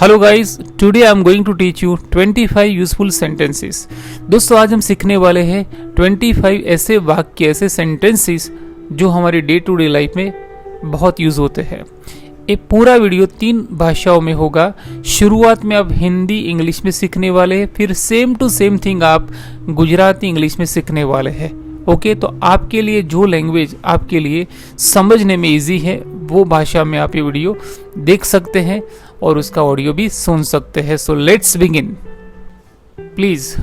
Hello guys, today I am going to teach you 25 useful sentences. दोस्तों, आज हम सीखने वाले हैं 25 ऐसे वाक्य, ऐसे सेंटेंसेस जो हमारी डे टू डे लाइफ में बहुत यूज होते हैं। ये पूरा वीडियो 3 भाषाओं में होगा। शुरुआत में आप हिंदी इंग्लिश में सीखने वाले हैं, फिर सेम टू सेम थिंग आप गुजराती इंग्लिश में सीखने वाले हैं। ओके, तो आपके लिए जो लैंग्वेज आपके लिए समझने में इजी है वो भाषा में आप ये वीडियो देख सकते हैं और उसका ऑडियो भी सुन सकते हैं। So let's begin. प्लीज,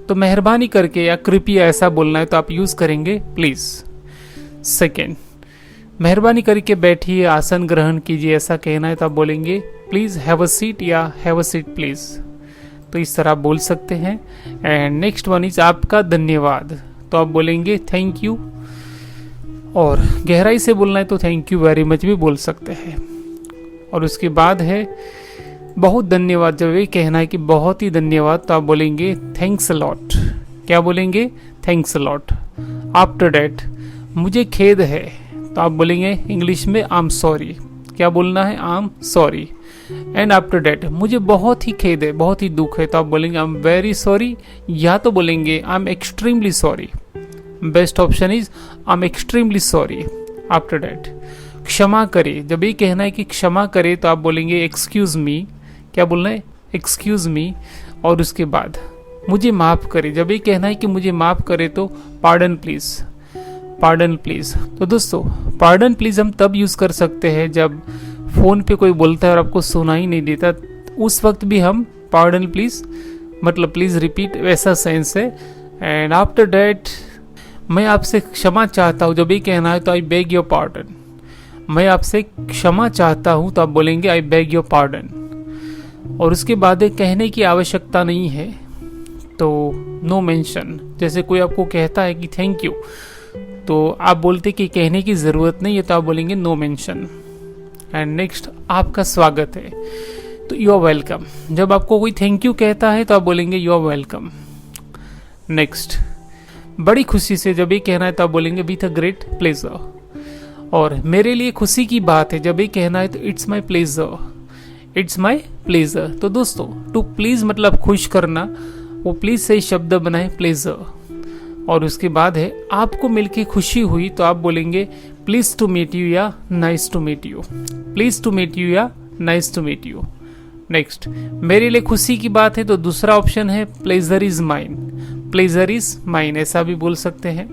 तो मेहरबानी करके या कृपया ऐसा बोलना है तो आप यूज करेंगे प्लीज। सेकेंड, मेहरबानी करके बैठिए, आसन ग्रहण कीजिए, ऐसा कहना है तो आप बोलेंगे प्लीज हैव अ सीट या हैव अ सीट प्लीज। तो इस तरह आप बोल सकते हैं। एंड नेक्स्ट वन इज आपका धन्यवाद, तो आप बोलेंगे थैंक यू। और गहराई से बोलना है तो थैंक यू वेरी मच भी बोल सकते हैं। और उसके बाद है बहुत धन्यवाद, जब ये कहना है कि बहुत ही धन्यवाद तो आप बोलेंगे थैंक्स अ लॉट। क्या बोलेंगे? Thanks a lot. After that, मुझे खेद है तो आप बोलेंगे इंग्लिश में आई एम सॉरी। क्या बोलना है? I am sorry. And after that, मुझे बहुत ही खेद है, बहुत ही दुख है तो आप बोलेंगे आई एम वेरी सॉरी, या तो बोलेंगे I am extremely sorry. Best option is I am extremely sorry. After that, क्षमा करे, जब ये कहना है कि क्षमा करे तो आप बोलेंगे एक्सक्यूज मी। क्या बोलना है? Excuse me. और उसके बाद मुझे माफ करे, जब ये कहना है कि मुझे माफ करे तो पार्डन प्लीज। Pardon please. तो दोस्तों, पार्डन प्लीज हम तब यूज कर सकते हैं जब फोन पे कोई बोलता है और आपको सुनाई नहीं देता, उस वक्त भी हम पार्डन प्लीज मतलब प्लीज रिपीट, वैसा सेंस है। एंड आफ्टर डैट, मैं आपसे क्षमा चाहता हूँ, जब ये कहना है तो आई बेग योर पार्डन। मैं आपसे क्षमा चाहता हूँ तो आप बोलेंगे आई बेग योर पार्डन। और उसके बाद कहने की आवश्यकता नहीं है तो नो मेंशन। जैसे कोई आपको कहता है कि थैंक यू तो आप बोलते कि कहने की ज़रूरत नहीं है तो आप बोलेंगे नो मेंशन। एंड नेक्स्ट, आपका स्वागत है तो यू आर वेलकम। जब आपको कोई थैंक यू कहता है तो आप बोलेंगे यू आर वेलकम। नेक्स्ट, बड़ी खुशी से, जब ये कहना है तो आप बोलेंगे विथ अ ग्रेट प्लेजर। और मेरे लिए खुशी की बात है, जब ये कहना है तो it's my pleasure. It's my pleasure. तो दोस्तों, टू प्लीज मतलब खुश करना, वो प्लीज से शब्द बनाए प्लेजर। और उसके बाद है आपको मिलके खुशी हुई तो आप बोलेंगे प्लीज टू मीट यू या nice to meet you. Pleased to meet you या nice to meet you. Next, मेरे लिए खुशी की बात है तो दूसरा ऑप्शन है pleasure is mine. Pleasure is mine, ऐसा भी बोल सकते हैं।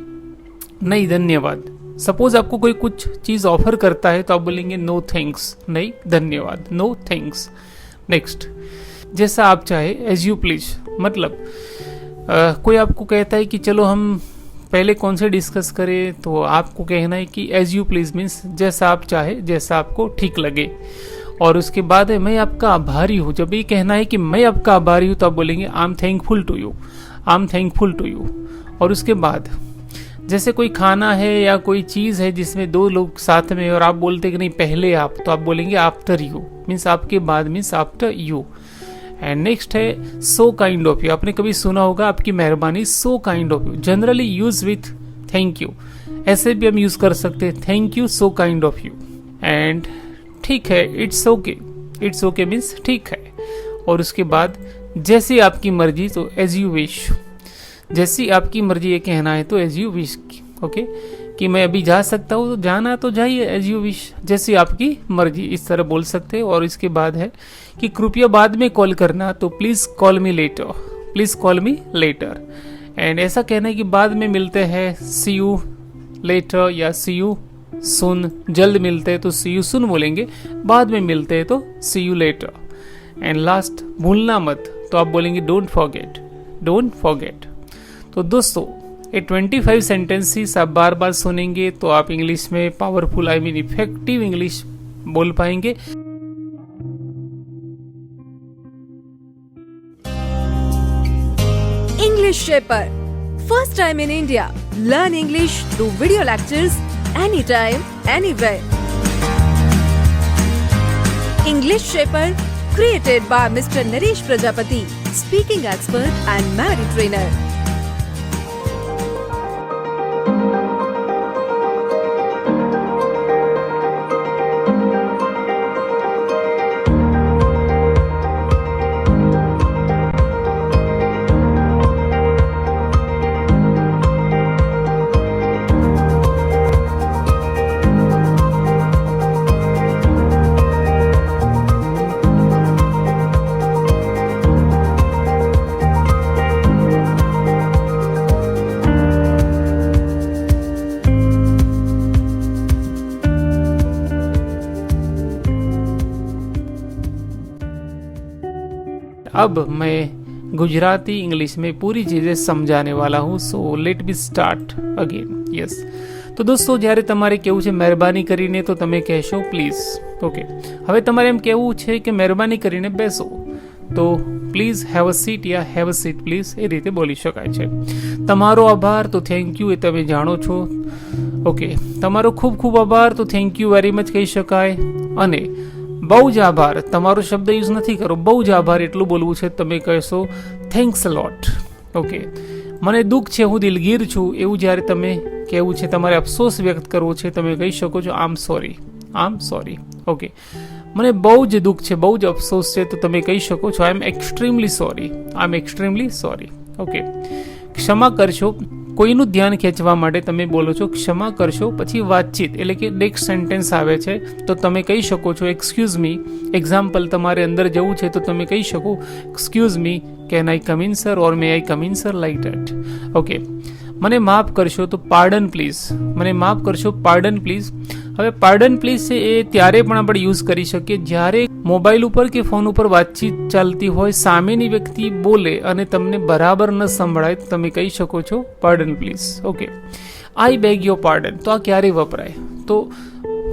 नहीं धन्यवाद। सपोज आपको कोई कुछ चीज ऑफर करता है तो आप बोलेंगे नो थैंक्स, नहीं धन्यवाद, नो थैंक्स। नेक्स्ट, जैसा आप चाहे, एज यू प्लीज मतलब कोई आपको कहता है कि चलो हम पहले कौन से डिस्कस करें, तो आपको कहना है कि एज यू प्लीज मीन्स जैसा आप चाहे, जैसा आपको ठीक लगे। और उसके बाद है मैं आपका आभारी हूँ, जब ये कहना है कि मैं आपका आभारी हूँ तो आप बोलेंगे I am thankful to you. I am thankful to you. और उसके बाद जैसे कोई खाना है या कोई चीज़ है जिसमें 2 लोग साथ में और आप बोलते कि नहीं पहले आप, तो आप बोलेंगे आफ्टर यू मीन्स आपके बाद means after you. And next है सो काइंड ऑफ यू। आपने कभी सुना होगा आपकी मेहरबानी, so kind of you. Generally use with thank you, ऐसे भी हम यूज कर सकते हैं thank you so kind of you. And ठीक है, it's okay. It's okay means ठीक है। और उसके बाद जैसी आपकी मर्जी तो एज यू विश। जैसी आपकी मर्जी ये कहना है तो एज यू विश। ओके, कि मैं अभी जा सकता हूँ तो जाना तो जाइए, एज यू विश, जैसी आपकी मर्जी, इस तरह बोल सकते हैं। और इसके बाद है कि कृपया बाद में कॉल करना तो please call me later. Please call me later. And ऐसा कहना है कि बाद में मिलते हैं, सी यू लेटर या सी यू सुन। जल्द मिलते हैं तो सी यू सुन बोलेंगे, बाद में मिलते हैं तो सी यू लेटर। एंड लास्ट, भूलना मत, तो आप बोलेंगे डोंट फॉरगेट। Don't forget. तो दोस्तों, ये 25 सेंटेंसेस आप बार बार सुनेंगे तो आप इंग्लिश में पावरफुल इफेक्टिव इंग्लिश बोल पाएंगे। English Shaper, first time in India. Learn English through video lectures anytime, anywhere. English Shaper, created by Mr. Naresh Prajapati, speaking expert and married trainer. अब मैं गुजराती इंग्लिश में पूरी चीज़ें समझाने वाला हूँ. સો લેટ બી સ્ટાર્ટ અગેન. યસ, તો દોસ્તો જ્યારે તમારે કહેવું છે મહેરબાની કરીને તો તમે કહેશો પ્લીઝ. ઓકે, હવે તમારે એમ કહેવું છે કે મહેરબાની કરીને બેસો તો પ્લીઝ હેવ અ સીટ યા હેવ અ સીટ પ્લીઝ એ રીતે બોલી શકાય છે. તમારો આભાર તો થેન્ક યુ એ તમે જાણો છો. ઓકે, તમારો ખૂબ ખૂબ આભાર તો થેન્ક યુ વેરી મચ કહી શકાય. અને બહુ જ આભાર, તમારો શબ્દ યુઝ નથી કરો, બહુ જ આભાર એટલું બોલવું છે, તમે કહેશો થેન્ક્સ અ લોટ. ઓકે, મને દુઃખ છે, હું દિલગીર છું, એવું જ્યારે તમે કહેવું છે, તમારે અફસોસ વ્યક્ત કરવો છે, તમે કહી શકો છો આમ સોરી, આમ સોરી. ઓકે, મને બહુ જ દુઃખ છે, બહુ જ અફસોસ છે, તો તમે કહી શકો છો આઈ એમ એક્સ્ટ્રીમલી સોરી, આઈ એમ એક્સ્ટ્રીમલી સોરી. ઓકે, ક્ષમા કરશો, કોઈનું ધ્યાન ખેંચવા માટે તમે બોલો છો ક્ષમા કરશો, પછી વાતચીત એટલે કે નેક્સ્ટ સેન્ટેન્સ આવે છે તો તમે કહી શકો છો એક્સક્યુઝ મી. એક્ઝામ્પલ, તમારે અંદર જવું છે તો તમે કહી શકો excuse me, can I come in sir or may I come in sir, like that. Okay, મને માફ કરશો તો પાર્ડન પ્લીઝ, મને માફ કરશો પાર્ડન પ્લીઝ. હવે પાર્ડન પ્લીઝ છે એ ત્યારે પણ આપણે યુઝ કરી શકીએ જ્યારે મોબાઈલ ઉપર કે ફોન ઉપર વાતચીત ચાલતી હોય, સામેની વ્યક્તિ બોલે અને તમને બરાબર ન સંભળાય તો તમે કહી શકો છો pardon please. Okay, I beg your pardon, તો આ ક્યારે વપરાય? તો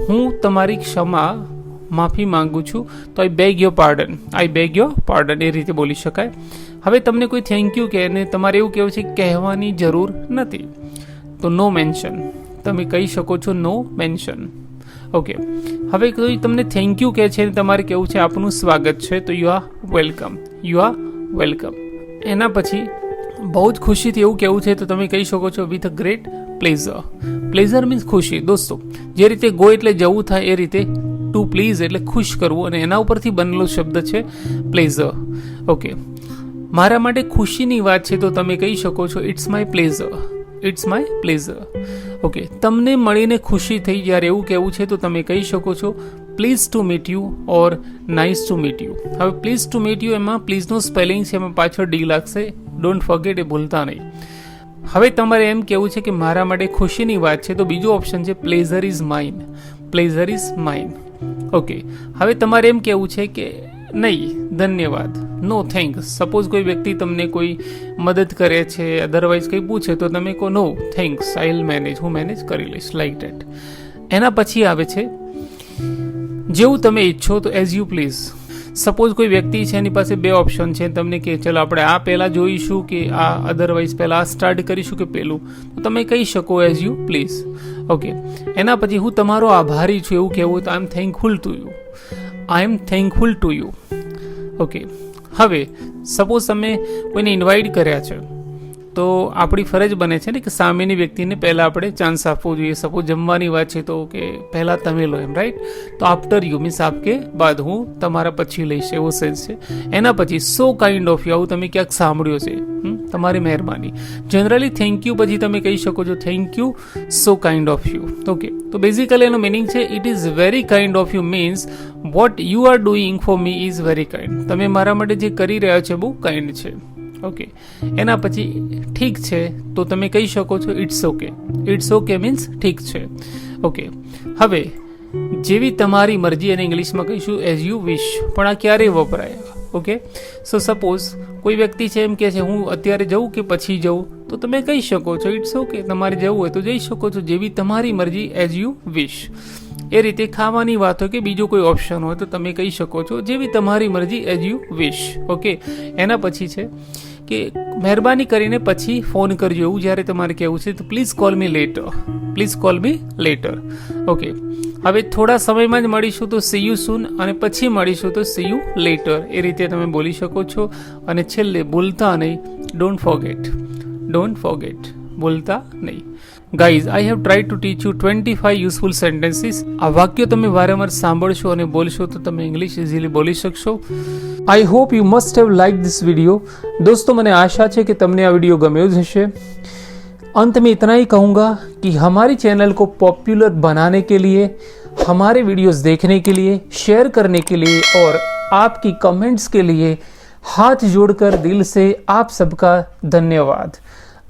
હું તમારી ક્ષમા માફી માંગુ છું, તો I beg your pardon, I beg your pardon એ રીતે બોલી શકાય. હવે તમને કોઈ થેન્ક યુ કહે ને તમારે એવું કહેવું છે કહેવાની જરૂર નથી તો નો મેન્શન, તમે કહી શકો છો નો મેન્શન. ઓકે, હવે કોઈ તમને થેન્ક યુ કહે છે તમારે કેવું છે આપનું સ્વાગત છે તો you are welcome, you are welcome. એના પછી બહુ જ ખુશીથી એવું કહેવું છે તો તમે કહી શકો છો with a great pleasure. Pleasure means ખુશી. દોસ્તો, જે રીતે ગો એટલે જવું થાય એ રીતે ટુ પ્લીઝ એટલે ખુશ કરવું, અને એના ઉપરથી બનેલો શબ્દ છે પ્લેઝર. ઓકે, મારા માટે ખુશીની વાત છે તો તમે કહી શકો છો it's my pleasure, it's my pleasure. Okay, તમને મળીને ખુશી થઈ, જ્યારે એવું કહેવું છે તો તમે કહી શકો છો please to meet you or nice to meet you. હવે પ્લીઝ ટુ મીટ યુ એમાં પ્લીઝનું સ્પેલિંગ છે, એમાં પાછળ ડી લાગશે, ડોન્ટ ફર્ગેટ, એ ભૂલતા નહીં. હવે તમારે એમ કહેવું છે કે મારા માટે ખુશીની વાત છે તો બીજું ઓપ્શન છે pleasure is mine, pleasure is mine. Okay, હવે તમારે એમ કહેવું છે કે નહીં ધન્યવાદ, નો થેન્ક્સ. સપોઝ કોઈ વ્યક્તિ તમને કોઈ મદદ કરે છે, અધરવાઇઝ કંઈ પૂછે તો તમે કહો no thanks, I will manage, હું મેનેજ કરી લઈશ, લાઈક ધેટ. એના પછી આવે છે જેવું તમે ઈચ્છો તો એઝ યુ પ્લીઝ. સપોઝ કોઈ વ્યક્તિ છે એની પાસે બે ઓપ્શન છે, તમને કે ચલો આપણે આ પહેલાં જોઈશું કે આ અધરવાઇઝ પહેલાં આ સ્ટાર્ટ કરીશું કે પહેલું, તો તમે કહી શકો એઝ યુ પ્લીઝ. ઓકે, એના પછી હું તમારો આભારી છું એવું કહેવું તો I am thankful to you, I am thankful to you. Okay, હવે સપોઝ તમે કોઈને ઇન્વાઇટ કર્યા છે તો આપણી ફરજ બને છે ને કે સામેની વ્યક્તિને પહેલાં આપણે ચાન્સ આપવો જોઈએ. સપોઝ જમવાની વાત છે તો કે પહેલાં તમે લો એમ, રાઈટ? તો આફ્ટર યુ મીન્સ આપકે બાદ, હું તમારા પછી લઈશ એવો સેન્સ છે. એના પછી સો કાઇન્ડ ઓફ યુ, આવું તમે ક્યાંક સાંભળ્યો છે, તમારી મહેરબાની. જનરલી થેન્ક યુ પછી તમે કહી શકો છો thank you so kind of you. Okay, તો બેઝિકલી એનો મિનિંગ છે it is very kind of you means what you are doing for me is very kind, તમે મારા માટે જે કરી રહ્યા છો બહુ કાઇન્ડ છે. ઓકે, એના પછી ઠીક છે તો તમે કહી શકો છો it's okay, it's okay means ઠીક છે. ઓકે, હવે જેવી તમારી મરજી એને ઇંગ્લિશમાં કહીશું એઝ યુ વિશ, પણ આ ક્યારે વપરાય? ઓકે, સો સપોઝ કોઈ વ્યક્તિ છે એમ કહે છે હું અત્યારે જઉં કે પછી જઉં, તો તમે કહી શકો છો ઇટ્સ ઓકે, તમારે જવું હોય તો જઈ શકો છો, જેવી તમારી મરજી એઝ યુ વિશ. એ રીતે ખાવાની વાત હોય કે બીજો કોઈ ઓપ્શન હોય તો તમે કહી શકો છો જેવી તમારી મરજી એઝ યુ વિશ. ઓકે, એના પછી છે કે મહેરબાની કરીને પછી ફોન કરજો, એવું જ્યારે તમારે કહેવું છે તો please call me letter, please call me letter. Okay, હવે થોડા સમયમાં જ મળીશું તો સી યુ સૂન, અને પછી મળીશું તો સી યુ લેટર, એ રીતે તમે બોલી શકો છો. અને છેલ્લે ભૂલતા નહીં, ડોન્ટ ફોરગેટ, ડોન્ટ ફોરગેટ, ભૂલતા નહીં. Guys, I have tried to teach you 25 useful sentences. આ વાક્યો તમે વારંવાર સાંભળશો અને બોલશો તો તમે ઇંગ્લિશ ઇઝીલી બોલી શકશો. I hope you must have like this video. दोस्तों, मैंने आशा है कि तुमने आ वीडियो गम्यो हशे. अंत में इतना ही कहूँगा कि हमारी चैनल को पॉपुलर बनाने के लिए, हमारे वीडियोस देखने के लिए, शेयर करने के लिए और आपकी कमेंट्स के लिए हाथ जोड़कर दिल से आप सबका धन्यवाद.